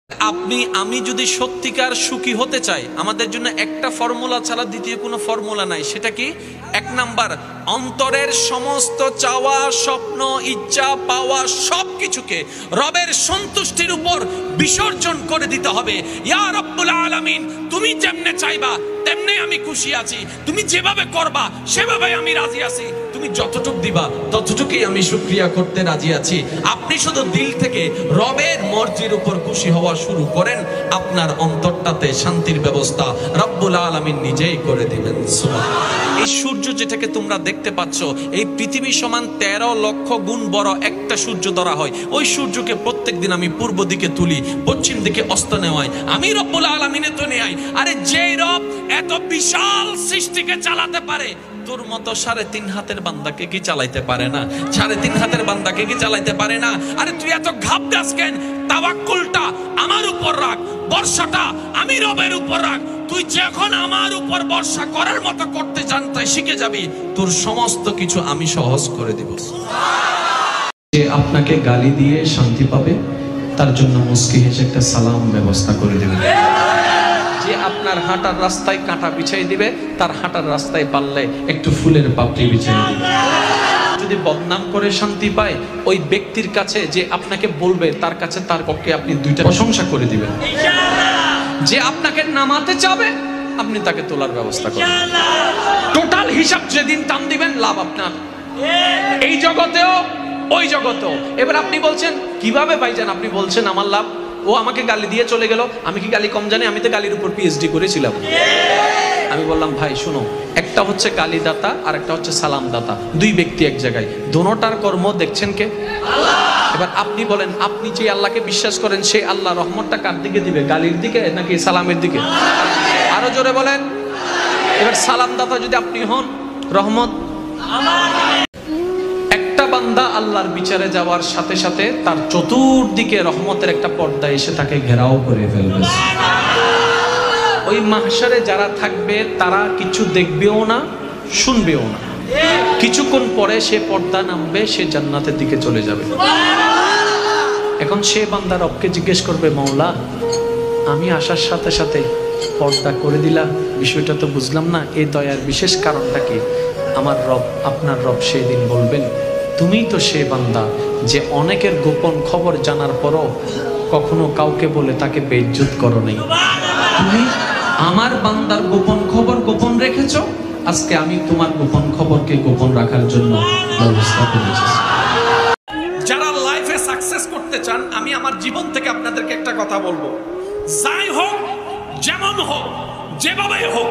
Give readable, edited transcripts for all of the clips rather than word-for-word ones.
আপনি আমি যদি সত্যিকার সুখী হতে চাই, আমাদের জন্য একটা ফর্মুলা ছাড়া দ্বিতীয় কোনো ফর্মুলা নাই। সেটা কি? এক নাম্বার, অন্তরের সমস্ত চাওয়া, স্বপ্ন, ইচ্ছা, পাওয়া সবকিছুকে রবের সন্তুষ্টির উপর বিসর্জন করে দিতে হবে। ইয়া রব্বুল আলামিন, তুমি যেমনে চাইবা তেমনি আমি খুশি আছি, তুমি যেভাবে করবা সেভাবে আমি রাজি আছি, তুমি যতটুকু দিবা ততটুকুই আমি শুকরিয়া করতে রাজি আছি। আপনি শুধু দিল থেকে রবের মর্জির উপর খুশি হওয়া শুরু করেন, আপনার অন্তরটাতে শান্তির ব্যবস্থা রব্বুল আলামিন নিজেই করে দিবেন। সুবহানাল্লাহ। এই সূর্য যেটাকে তোমরা দেখতে পাচ্ছ, এই পৃথিবী সমান 13 লক্ষ গুণ বড় একটা সূর্য ধরা হয়। ওই সূর্যকে প্রত্যেকদিন আমি পূর্ব দিকে তুলি, পশ্চিম দিকে অস্ত নেওয়াই, আমি রব্বুল আলামিনে তো নেই। আরে যে রব এত বিশাল সৃষ্টিকে চালাতে পারে, তোর মতো 3.5 হাতের বান্দাকে কি চালাইতে পারে না? 3.5 হাতের বান্দাকে কি চালাইতে পারে না? আরে তুই এত ঘাবড়াস কেন? তাওয়াক্কুলটা আমার উপর রাখ, ভরসাটা আমি রবের উপর রাখ। তুই যখন আমার উপর ভরসা করার মতো করতে জানতে শিখে যাবি, তোর সমস্ত কিছু আমি সহজ করে দিব। যে আপনাকে গালি দিয়ে শান্তি পাবে, তার জন্য মুস্কি হেসে একটা সালাম ব্যবস্থা করে দেবেন। যে আপনার হাঁটার রাস্তায় কাঁটা বিছাই দিবে, তার হাঁটার রাস্তায় পারলে একটু ফুলের পাপড়ি বিছাই দিবে। যদি বদনাম করে শান্তি পায়, ওই ব্যক্তির কাছে যে আপনাকে বলবে, তার কাছে তার পক্ষে আপনি 2টা প্রশংসা করে দিবেন। যে আপনাকে নামাতে চাবে, আপনি তাকে তোলার ব্যবস্থা করবেন। টোটাল হিসাব যেদিন টান দিবেন, লাভ আপনার, এই জগতেও ওই জগতেও। এবার আপনি বলছেন কিভাবে ভাইজান? আপনি বলছেন আমার লাভ, ও আমাকে গালি দিয়ে চলে গেল, আমি কি গালি কম জানি? আমি তো গালির উপর পিএইচডি করেছিলাম। আমি বললাম ভাই শুনো, একটা হচ্ছে গালি দাতা আর একটা হচ্ছে সালাম দাতা, দুই ব্যক্তি এক জায়গায়, দোনোটার কর্ম দেখছেন কে? আল্লাহ। এবার আপনি বলেন, আপনি যে আল্লাহকে বিশ্বাস করেন, সেই আল্লাহ রহমতটা কার দিকে দিবে? গালির দিকে নাকি সালামের দিকে? আরো জোরে বলেন। এবার সালাম দাতা যদি আপনি হন, রহমত আমার। একটা বান্দা আল্লাহর বিচারে যাওয়ার সাথে সাথে তার চতুর্দিকে রহমতের একটা পর্দা এসে তাকে ঘেরাও করে ফেলবে। ওই মাহশারে যারা থাকবে তারা কিছু দেখবেও না, শুনবেও না। কিছুক্ষণ পরে সে পর্দা নামবে, সে জান্নাতের দিকে চলে যাবে। এখন সে বান্দা রবকে জিজ্ঞেস করবে, মওলা আমি আসার সাথে সাথে পর্দা করে দিলাম, বিষয়টা তো বুঝলাম না, এই দয়ার বিশেষ কারণটা কি? আমার রব, আপনার রব সেই দিন বলবেন, তুমি তো সে বান্দা যে অনেকের গোপন খবর জানার পরও কখনো কাউকে বলে তাকে বেইজ্জত করো নাই। তুমি আমার বান্দার গোপন খবর গোপন রেখেছো, আজকে আমি তোমার গোপন খবরকে গোপন রাখার জন্য ব্যবস্থা করেছি। যারা লাইফে সাকসেস করতে চান, আমি আমার জীবন থেকে আপনাদেরকে একটা কথা বলবো, যাই হোক, যেমন হোক, যেভাবে হোক,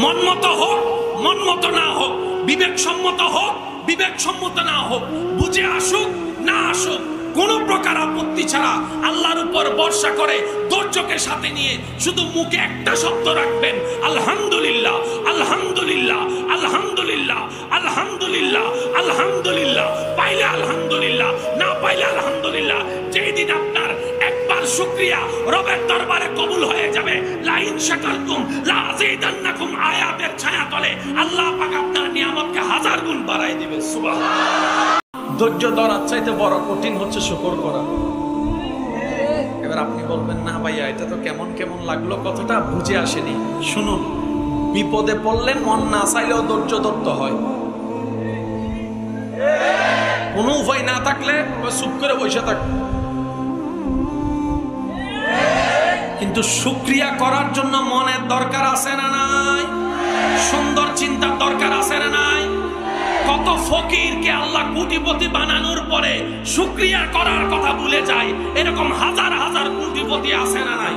মন মতো হোক, মন মতো না হোক, বিবেকসম্মত হোক, বিবেকসম্মত না হোক, বুঝে আসুক না আসুক, কোন প্রকার আপত্তি ছাড়া আল্লাহর উপর ভরসা করে ধৈর্যকে সাথে নিয়ে শুধু মুখে একটা শব্দ রাখবেন, আলহামদুলিল্লাহ, আলহামদুলিল্লাহ, আলহামদুলিল্লাহ, আলহামদুলিল্লাহ, আলহামদুলিল্লাহ। পাইলে আলহামদুলিল্লাহ, না পাইলে আলহামদুলিল্লাহ। যেই দিন আপনার একবার শুকরিয়া রবের দরবারে কবুল হয়ে যাবে, লা ইন শাকারতুম লা আযীদান্নাকুম আয়াতের ছায়া তলে আল্লাহ পাক আপনার নিয়ামতকে 1000 গুণ বাড়ায় দিবে। সুবহানাল্লাহ। ধৈর্য ধরার চাইতে বড় কঠিন হচ্ছে শুকর করা। এবার আপনি বলবেন, না ভাইয়া এটা তো কেমন কেমন লাগলো, কতটা বুঝে আসেনি। শুনুন, বিপদে পড়লে মন না চাইলেও ধৈর্য ধরতে হয়। কোনো উপায় না থাকলে চুপ করে বসে থাক। কিন্তু শুকরিয়া করার জন্য মনের দরকার আছে না নাই? সুন্দর চিন্তার দরকার আছে না নাই? কত ফকিরকে আল্লাহ কোটিপতি বানানোর পরে শুকরিয়া করার কথা ভুলে যায়, এরকম হাজার হাজার কোটিপতি আছে না নাই?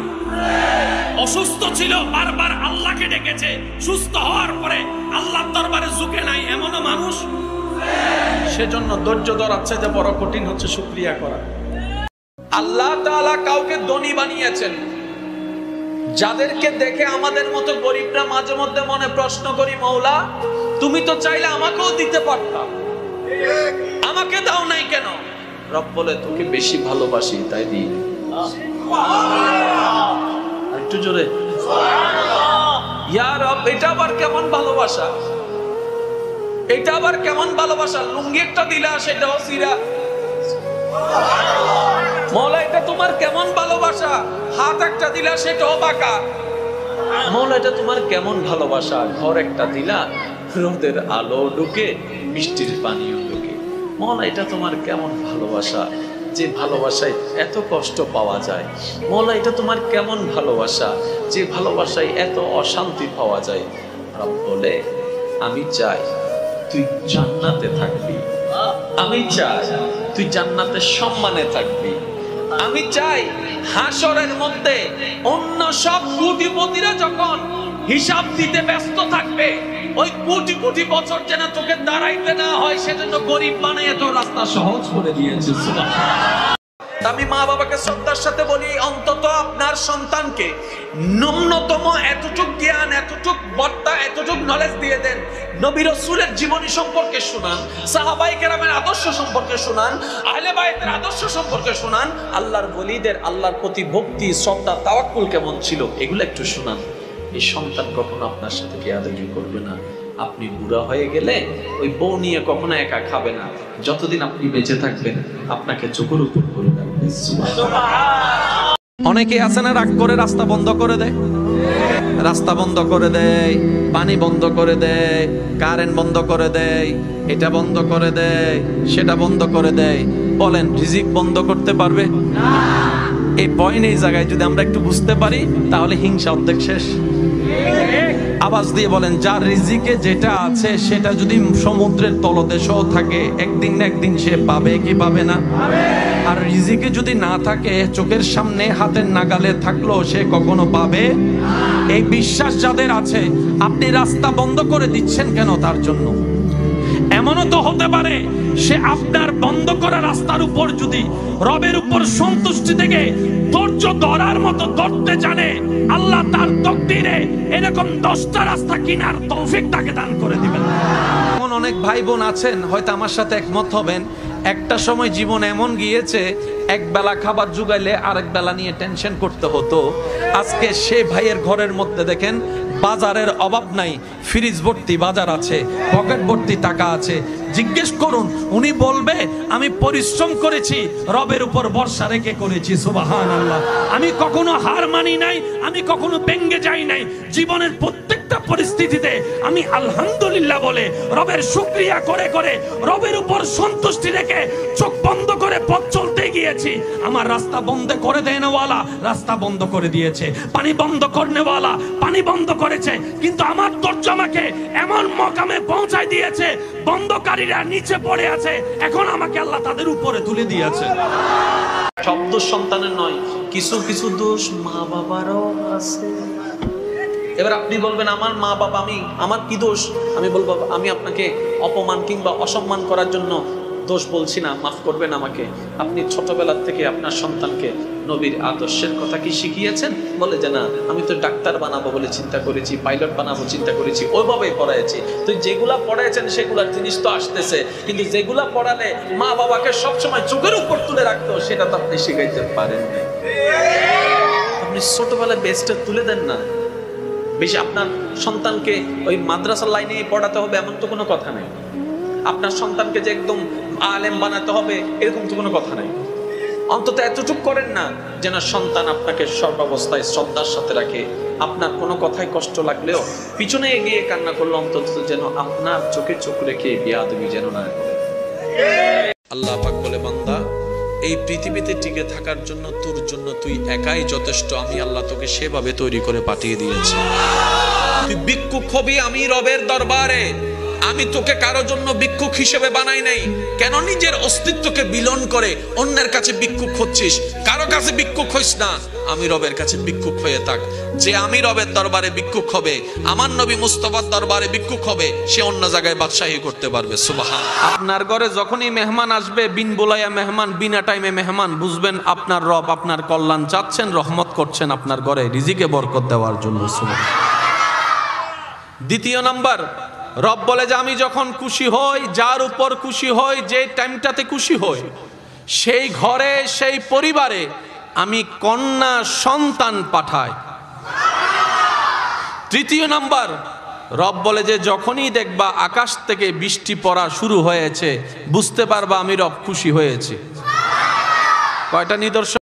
অসুস্থ ছিল, বারবার আল্লাহকে ডেকেছে, সুস্থ হওয়ার পরে আল্লাহর দরবারে ঝুঁকে নাই, এমনও মানুষ। সেজন্য ধৈর্য ধরার চাইতে বড় কঠিন হচ্ছে শুকরিয়া করা। আল্লাহ তাআলা কাউকে ধনী বানিয়েছেন, যাদেরকে দেখে আমাদের মতো গরিবরা মাঝে মধ্যে মনে প্রশ্ন করি, মওলা তুমি তো চাইলে আমাকেও দিতে পারতাম, আমাকে দাও নাই কেন? রব বলে, তোকে বেশি ভালোবাসি তাই দিই। একটু জোরে ইয়া রব। এটা আবার কেমন ভালোবাসা? এটা আবার কেমন ভালোবাসা? লুঙ্গি একটা দিলা, সেটাও সিরা। মওলা এটা তোমার তোমার কেমন ভালোবাসা, হাত একটা দিলা সেটাও বাঁকা। মৌলা এটা তোমার কেমন ভালোবাসা, ঘর একটা দিলা রোদের আলো ঢুকে বৃষ্টির পানিও ঢুকে। মৌলা এটা তোমার কেমন ভালোবাসা, যে ভালোবাসায় এত কষ্ট পাওয়া যায়। মৌলা এটা তোমার কেমন ভালোবাসা, যে ভালোবাসায় এত অশান্তি পাওয়া যায়। রব বলে আমি চাই তুই জান্নাতে থাকবি, আমি চাই তুই জান্নাতের সম্মানে থাকবি, আমি চাই হাসরের মধ্যে অন্য সব কোটিপতিরা যখন হিসাব দিতে ব্যস্ত থাকবে, ওই কোটি কোটি বছর যেন তোকে দাঁড়াইতে না হয়, সেজন্য গরিব বানিয়ে তোর রাস্তা সহজ করে দিয়েছে। আমি মা বাবাকে শ্রদ্ধার সাথে বলি, অন্তত আপনার সন্তানকে ন্যূনতম এতটুক জ্ঞান, এতটুক বার্তা, এতটুক নলেজ দিয়ে দেন। নবী রাসূলের জীবনী সম্পর্কে শুনান, সাহাবায়ে কেরামের আদর্শ সম্পর্কে শুনান, আহলে বায়তের আদর্শ সম্পর্কে শুনান, আল্লাহর ওলিদের আল্লাহর প্রতি ভক্তি, শ্রদ্ধা, তাওয়াক্কুল কেমন ছিল এগুলো একটু শুনান। এই সন্তান কখনো আপনার সাথে বেয়াদবি করবে না। আপনি বুড়া হয়ে গেলে ওই বউ নিয়ে কখনো একা খাবে না। যতদিন আপনি বেঁচে থাকবেন আপনাকে চোখের উপর করে রাখবে। অনেকে আছে না, রাগ করে রাস্তা বন্ধ করে দেয়, রাস্তা বন্ধ করে দেয়, পানি বন্ধ করে দেয়, কারেন্ট বন্ধ করে দেয়, এটা বন্ধ করে দেয়, সেটা বন্ধ করে দেয়। বলেন রিজিক বন্ধ করতে পারবে? এই পয়েন্ট, এই জায়গায় যদি আমরা একটু বুঝতে পারি তাহলে হিংসা অর্ধেক শেষ। আওয়াজ দিয়ে বলেন, যার রিজিকে যেটা আছে সেটা যদি সমুদ্রের তলদেশেও থাকে, একদিন না একদিন সে পাবে কি পাবে না? আর রিজিকে যদি না থাকে, চোখের সামনে হাতের নাগালে থাকলো সে কখনো পাবে? এই বিশ্বাস যাদের আছে, আপনি রাস্তা বন্ধ করে দিচ্ছেন কেন তার জন্য? এমনও তো হতে পারে সে আপনার বন্ধ করা রাস্তার উপর যদি রবের উপর সন্তুষ্টি থেকে ধৈর্য ধরার মতো ধরতে জানে, আল্লাহ তার তকদিরে এরকম 10টা রাস্তা কিনার তৌফিক তাকে দান করে দিবেন। এমন অনেক ভাই বোন আছেন, হয়তো আমার সাথে একমত হবেন, একটা সময় জীবন এমন গিয়েছে এক বেলা খাবার জুগাইলে আরেক বেলা নিয়ে টেনশন করতে হতো। আজকে সে ভাইয়ের ঘরের মধ্যে দেখেন বাজারের অভাব নাই, ফ্রিজ ভর্তি বাজার আছে, পকেট ভর্তি টাকা আছে। জিজ্ঞেস করুন, উনি বলবে আমি পরিশ্রম করেছি, রবের উপর ভরসা রেখে করেছি। সুবহানাল্লাহ। আমি কখনো হার মানি নাই, আমি কখনো ভেঙে যাই নাই। জীবনের প্রত্যেকটা পরিস্থিতিতে আমি আলহামদুলিল্লাহ বলে রবের শুকরিয়া করে করে রবের উপর সন্তুষ্টি রেখে চোখ বন্ধ করে পথ চলতে গিয়েছি। আমার রাস্তা বন্ধ করে দেনেওয়ালা রাস্তা বন্ধ করে দিয়েছে, পানি বন্ধ করনেওয়ালা পানি বন্ধ করেছে, কিন্তু আমার ধৈর্য আমাকে এমন মকামে পৌঁছায় দিয়েছে, বন্ধকারীরা নিচে পড়ে আছে, এখন আমাকে আল্লাহ তাদের উপরে তুলে দিয়েছে। সব দোষ সন্তানের নয়, কিছু কিছু দোষ মা বাবারও আছে। এবার আপনি বলবেন আমার মা বাবা, আমার কি দোষ? আমি বলবো আমি আপনাকে অপমান কিংবা অসম্মান করার জন্য দোষ বলছি না, মাফ করবেন আমাকে। আপনি ছোটবেলা থেকে আপনার সন্তানকে নবীর আদর্শের কথা কি শিখিয়েছেন? বলে যে না, আমি তো ডাক্তার বানাবো বলে চিন্তা করেছি, পাইলট বানাবো চিন্তা করেছি, ওইভাবেই পড়াইছি। তো যেগুলা পড়াইছেন সেগুলার জিনিস তো আসতেছে, কিন্তু যেগুলা পড়ালে মা বাবাকে সবসময় চোখের উপর তুলে রাখতো সেটা তো আপনি শিখাইতে পারেন না। আপনি ছোটবেলায় বেস্টটা তুলে দেন না। বেশি আপনার সন্তানকে ওই মাদ্রাসার লাইনে পড়াতে হবে এমন তো কোনো কথা নেই। আপনার সন্তানকে যে একদম আলেম বানাতে হবে এরকম তো কোনো কথা নেই। অন্তত এতটুকু করেন না যেন সন্তান আপনাকে সর্বাবস্থায় শ্রদ্ধার সাথে রাখে। আপনার কোনো কথায় কষ্ট লাগলেও পিছনে এগিয়ে কান্না করলে অন্তত যেন আপনার চোখে চোখ রেখে বেয়াদবি যেন না করে। আল্লাহ পাক বলে, বান্দা এই পৃথিবীতে টিকে থাকার জন্য তোর জন্য তুই একাই যথেষ্ট। আমি আল্লাহ তোকে সেভাবে তৈরি করে পাঠিয়ে দিয়েছি। তুই ভিক্ষুক হবি আমি রবের দরবারে। আমি তোকে কারো জন্য ভিক্ষুক হিসেবে বানাই নাই। কেন নিজের অস্তিত্বকে বিলন করে অন্যের কাছে ভিক্ষুক হচ্ছিস? কারো কাছে ভিক্ষুক হইস না, আমি রবের কাছে ভিক্ষুক হয়ে থাক। যে আমি রবের দরবারে ভিক্ষুক হবে, আমার নবী মুস্তাফার দরবারে ভিক্ষুক হবে, সে অন্য জায়গায় বাদশাহী করতে পারবে। সুবহান। আপনার ঘরে যখনই মেহমান আসবে, বিন বোলায়া মেহমান, বিনা টাইমে মেহমান, বুঝবেন আপনার রব আপনার কল্যাণ চাচ্ছেন, রহমত করছেন আপনার ঘরে রিজিকে বরকত দেওয়ার জন্য। সুবহান। দ্বিতীয় নাম্বার, রব বলে যে আমি যখন খুশি হই, যার উপর খুশি হই, যে টাইমটাতে খুশি হই, সেই ঘরে সেই পরিবারে আমি কন্যা সন্তান পাঠাই। তৃতীয় নাম্বার, রব বলে যে যখনই দেখবা আকাশ থেকে বৃষ্টি পড়া শুরু হয়েছে, বুঝতে পারবা আমি রব খুশি হয়েছি। কয়টা নিদর্শন?